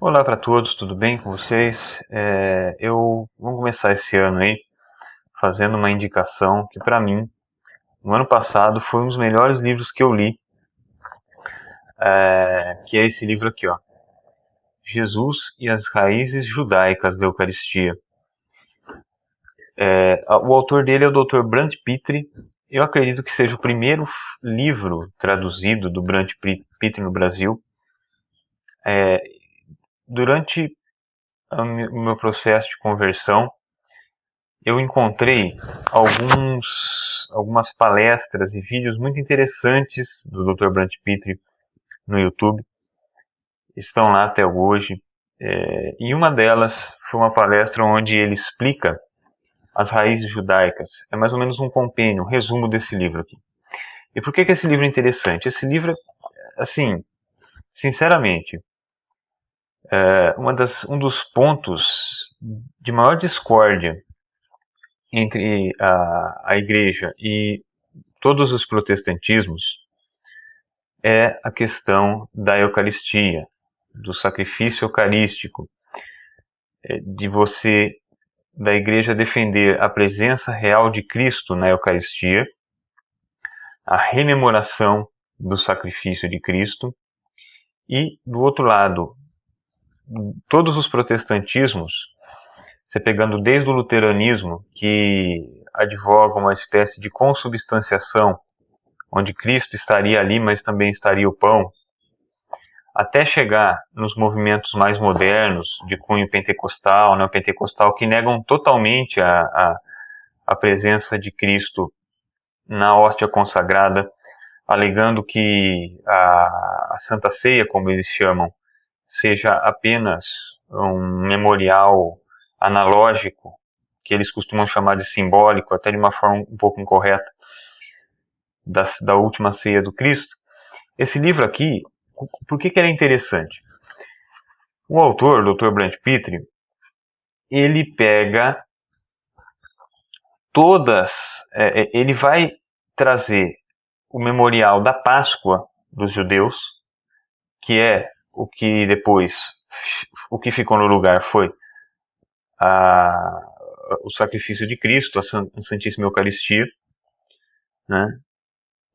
Olá para todos, tudo bem com vocês? Vamos começar esse ano aí fazendo uma indicação que para mim, no ano passado, foi um dos melhores livros que eu li, que é esse livro aqui, ó, Jesus e as Raízes Judaicas da Eucaristia. O autor dele é o Dr. Brant Pitre. Eu acredito que seja o primeiro livro traduzido do Brant Pitre no Brasil. Durante o meu processo de conversão, eu encontrei algumas palestras e vídeos muito interessantes do Dr. Brant Pitre no YouTube. Estão lá até hoje. E uma delas foi uma palestra onde ele explica as raízes judaicas. É mais ou menos um compêndio, um resumo desse livro aqui. E por que esse livro é interessante? Esse livro, assim, sinceramente, um dos pontos de maior discórdia entre a igreja e todos os protestantismos é a questão da Eucaristia, do sacrifício eucarístico, da igreja defender a presença real de Cristo na Eucaristia, a rememoração do sacrifício de Cristo, e, do outro lado, todos os protestantismos, você pegando desde o luteranismo, que advoga uma espécie de consubstanciação, onde Cristo estaria ali, mas também estaria o pão, até chegar nos movimentos mais modernos, de cunho pentecostal, neopentecostal, que negam totalmente a presença de Cristo na hóstia consagrada, alegando que a Santa Ceia, como eles chamam, seja apenas um memorial analógico, que eles costumam chamar de simbólico, até de uma forma um pouco incorreta, da última ceia do Cristo. Esse livro aqui, por que ele é interessante? O autor, o Dr. Brant Pitre, ele pega ele vai trazer o memorial da Páscoa dos judeus, que é o que depois, o que ficou no lugar foi o sacrifício de Cristo, a Santíssima Eucaristia, né?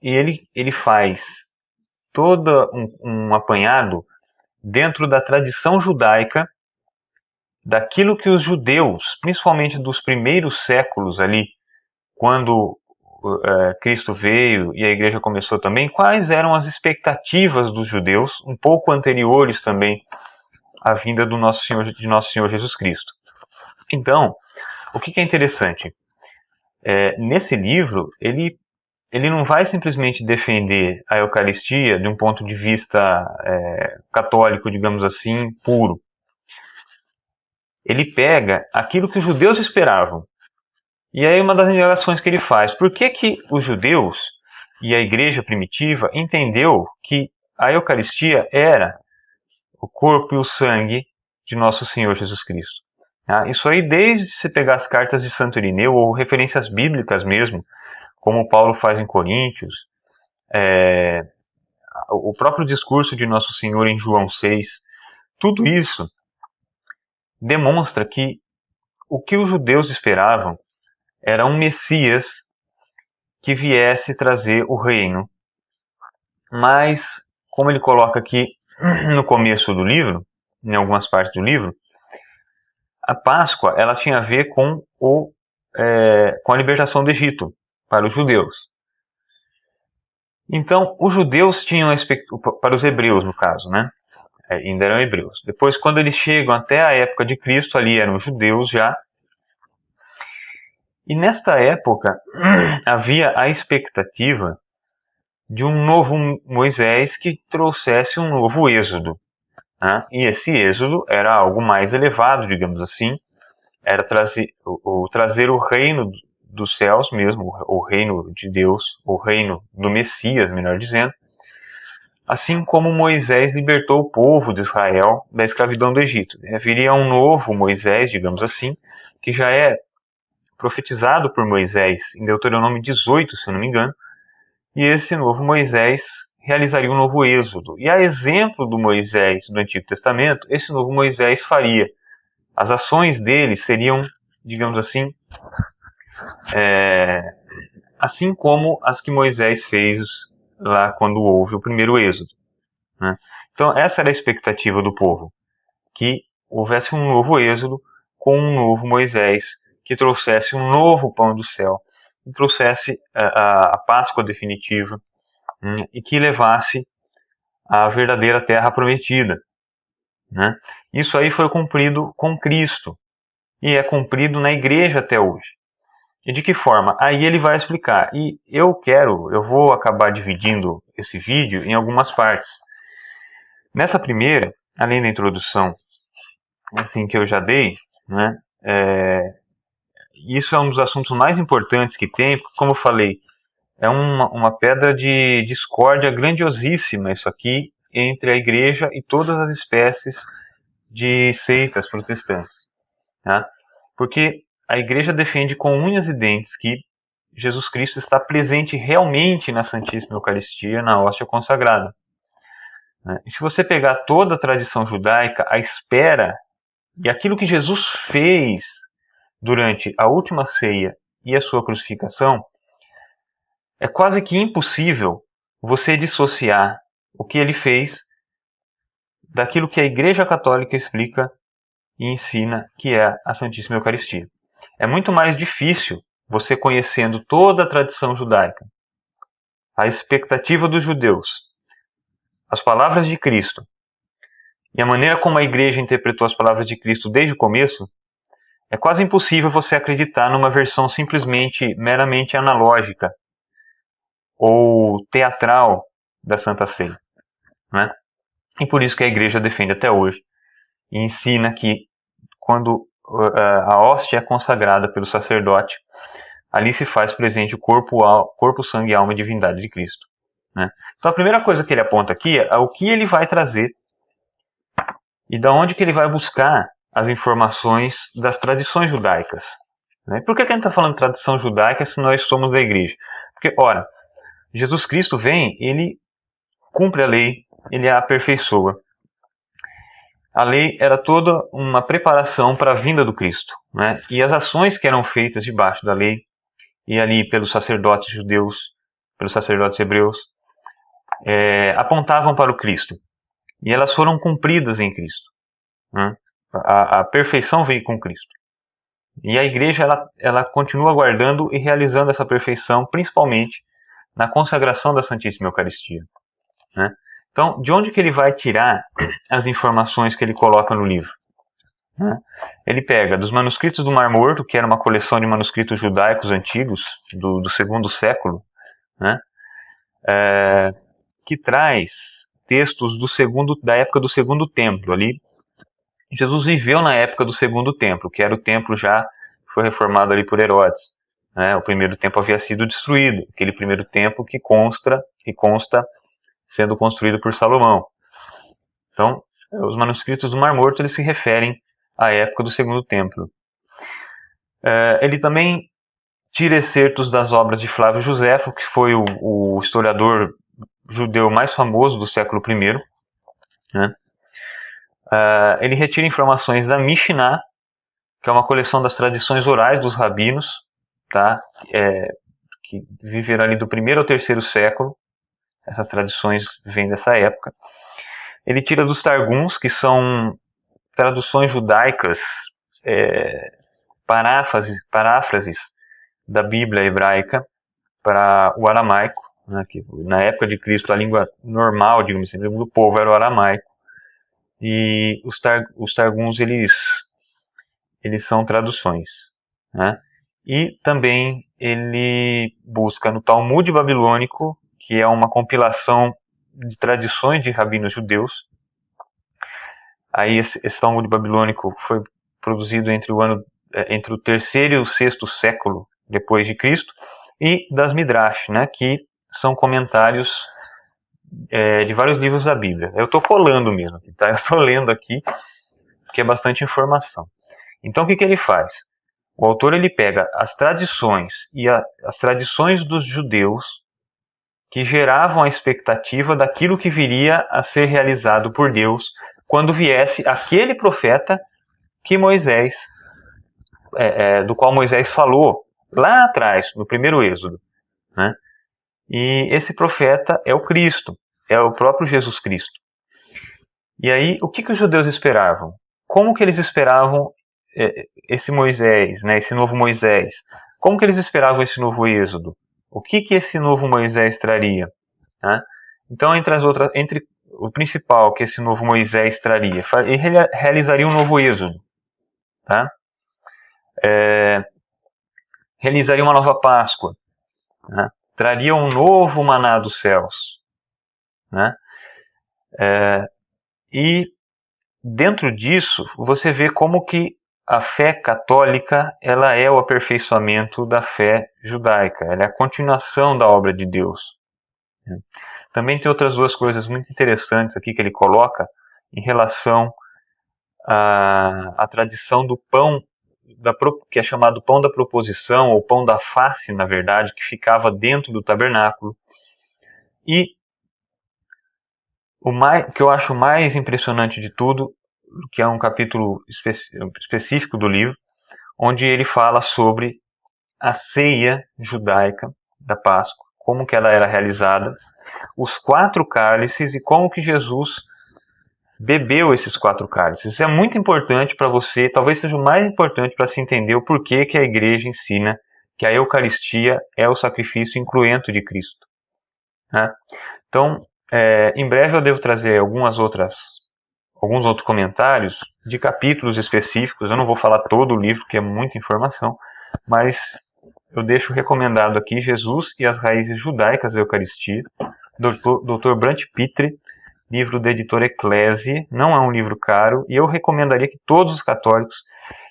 E ele faz todo um apanhado dentro da tradição judaica, daquilo que os judeus, principalmente dos primeiros séculos ali, quando Cristo veio e a igreja começou também, quais eram as expectativas dos judeus, um pouco anteriores também à vinda de nosso Senhor Jesus Cristo. Então, o que é interessante? Nesse livro, ele não vai simplesmente defender a Eucaristia de um ponto de vista católico, digamos assim, puro. Ele pega aquilo que os judeus esperavam. E aí uma das indagações que ele faz, por que os judeus e a igreja primitiva entendeu que a Eucaristia era o corpo e o sangue de nosso Senhor Jesus Cristo? Isso aí, desde você pegar as cartas de Santo Irineu, ou referências bíblicas mesmo, como Paulo faz em Coríntios, o próprio discurso de Nosso Senhor em João 6, tudo isso demonstra que o que os judeus esperavam era um Messias que viesse trazer o reino. Mas, como ele coloca aqui no começo do livro, em algumas partes do livro, a Páscoa ela tinha a ver com a libertação do Egito para os judeus. Então, os judeus tinham para os hebreus, no caso, né? Ainda eram hebreus. Depois, quando eles chegam até a época de Cristo, ali eram judeus já. E nesta época, havia a expectativa de um novo Moisés que trouxesse um novo êxodo. Né? E esse êxodo era algo mais elevado, digamos assim, era trazer o reino dos céus mesmo, o reino de Deus, o reino do Messias, melhor dizendo, assim como Moisés libertou o povo de Israel da escravidão do Egito. Viria um novo Moisés, digamos assim, que já é profetizado por Moisés em Deuteronômio 18, se eu não me engano, e esse novo Moisés realizaria um novo êxodo. E a exemplo do Moisés do Antigo Testamento, esse novo Moisés faria. As ações dele seriam, digamos assim, assim como as que Moisés fez lá quando houve o primeiro êxodo, né? Então essa era a expectativa do povo, que houvesse um novo êxodo com um novo Moisés, que trouxesse um novo pão do céu, que trouxesse a Páscoa definitiva, e que levasse à verdadeira terra prometida, né? Isso aí foi cumprido com Cristo e é cumprido na igreja até hoje. E de que forma? Aí ele vai explicar. E eu vou acabar dividindo esse vídeo em algumas partes. Nessa primeira, além da introdução assim que eu já dei, né, isso é um dos assuntos mais importantes que tem, porque, como eu falei, é uma pedra de discórdia grandiosíssima isso aqui entre a igreja e todas as espécies de seitas protestantes, né? Porque a igreja defende com unhas e dentes que Jesus Cristo está presente realmente na Santíssima Eucaristia, na hóstia consagrada, né? E se você pegar toda a tradição judaica, a espera e aquilo que Jesus fez durante a última ceia e a sua crucificação, é quase que impossível você dissociar o que ele fez daquilo que a Igreja Católica explica e ensina, que é a Santíssima Eucaristia. É muito mais difícil você, conhecendo toda a tradição judaica, a expectativa dos judeus, as palavras de Cristo e a maneira como a Igreja interpretou as palavras de Cristo desde o começo, é quase impossível você acreditar numa versão simplesmente, meramente analógica ou teatral da Santa Ceia, né? E por isso que a Igreja defende até hoje e ensina que quando a hóstia é consagrada pelo sacerdote, ali se faz presente o corpo, sangue, alma e divindade de Cristo, né? Então a primeira coisa que ele aponta aqui é o que ele vai trazer e da onde que ele vai buscar as informações das tradições judaicas, né? Por que a gente está falando de tradição judaica se nós somos da igreja? Porque, ora, Jesus Cristo vem, ele cumpre a lei, ele a aperfeiçoa. A lei era toda uma preparação para a vinda do Cristo, né? E as ações que eram feitas debaixo da lei, e ali pelos sacerdotes judeus, pelos sacerdotes hebreus, apontavam para o Cristo. E elas foram cumpridas em Cristo, né? A perfeição veio com Cristo. E a igreja ela continua guardando e realizando essa perfeição, principalmente na consagração da Santíssima Eucaristia, né? Então, de onde que ele vai tirar as informações que ele coloca no livro, né? Ele pega dos manuscritos do Mar Morto, que era uma coleção de manuscritos judaicos antigos, do segundo século, né? Que traz textos da época do Segundo Templo. Ali, Jesus viveu na época do Segundo Templo, que era o templo já foi reformado ali por Herodes, né? O primeiro templo havia sido destruído, aquele primeiro templo que consta sendo construído por Salomão. Então, os manuscritos do Mar Morto eles se referem à época do Segundo Templo. Ele também tira excertos das obras de Flávio Josefo, que foi o historiador judeu mais famoso do século I, né? Ele retira informações da Mishnah, que é uma coleção das tradições orais dos rabinos, tá? Que viveram ali do 1º ao 3º século. Essas tradições vêm dessa época. Ele tira dos Targums, que são traduções judaicas, paráfrases da Bíblia hebraica para o aramaico, né? Que na época de Cristo a língua normal, digamos assim, a língua do povo era o aramaico. E os Targums eles são traduções, né? E também ele busca no Talmud babilônico, que é uma compilação de tradições de rabinos judeus. Aí esse Talmud babilônico foi produzido entre o 3º e o 6º século depois de Cristo, e das Midrash, né, que são comentários de vários livros da Bíblia. Eu estou colando mesmo aqui, tá? Eu estou lendo aqui, porque é bastante informação. Então o que ele faz? O autor ele pega as tradições e as tradições dos judeus que geravam a expectativa daquilo que viria a ser realizado por Deus quando viesse aquele profeta que Moisés, do qual Moisés falou lá atrás, no primeiro Êxodo, né? E esse profeta é o Cristo, é o próprio Jesus Cristo. E aí, o que os judeus esperavam? Como que eles esperavam esse Moisés, né, esse novo Moisés? Como que eles esperavam esse novo Êxodo? O que esse novo Moisés traria? Né? Então, entre o principal que esse novo Moisés traria, ele realizaria um novo Êxodo, tá? Realizaria uma nova Páscoa, né? Traria um novo maná dos céus, né? E dentro disso, você vê como que a fé católica ela é o aperfeiçoamento da fé judaica, ela é a continuação da obra de Deus. Também tem outras duas coisas muito interessantes aqui que ele coloca em relação à tradição do pão, que é chamado pão da proposição, ou pão da face, na verdade, que ficava dentro do tabernáculo. E o que eu acho mais impressionante de tudo, que é um capítulo específico do livro, onde ele fala sobre a ceia judaica da Páscoa, como que ela era realizada, os 4 cálices e como que Jesus bebeu esses 4 cálices. Isso é muito importante para você, talvez seja o mais importante para se entender o porquê que a igreja ensina que a Eucaristia é o sacrifício incruento de Cristo. Né? Então, em breve eu devo trazer alguns outros comentários de capítulos específicos. Eu não vou falar todo o livro, que é muita informação, mas eu deixo recomendado aqui Jesus e as Raízes Judaicas da Eucaristia, Dr. Brant Pitre, livro da editora Eclésia. Não é um livro caro e eu recomendaria que todos os católicos,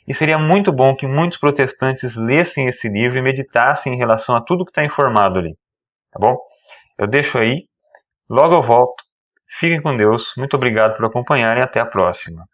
e seria muito bom que muitos protestantes lessem esse livro e meditassem em relação a tudo que está informado ali. Tá bom? Eu deixo aí, logo eu volto. Fiquem com Deus, muito obrigado por acompanhar e até a próxima.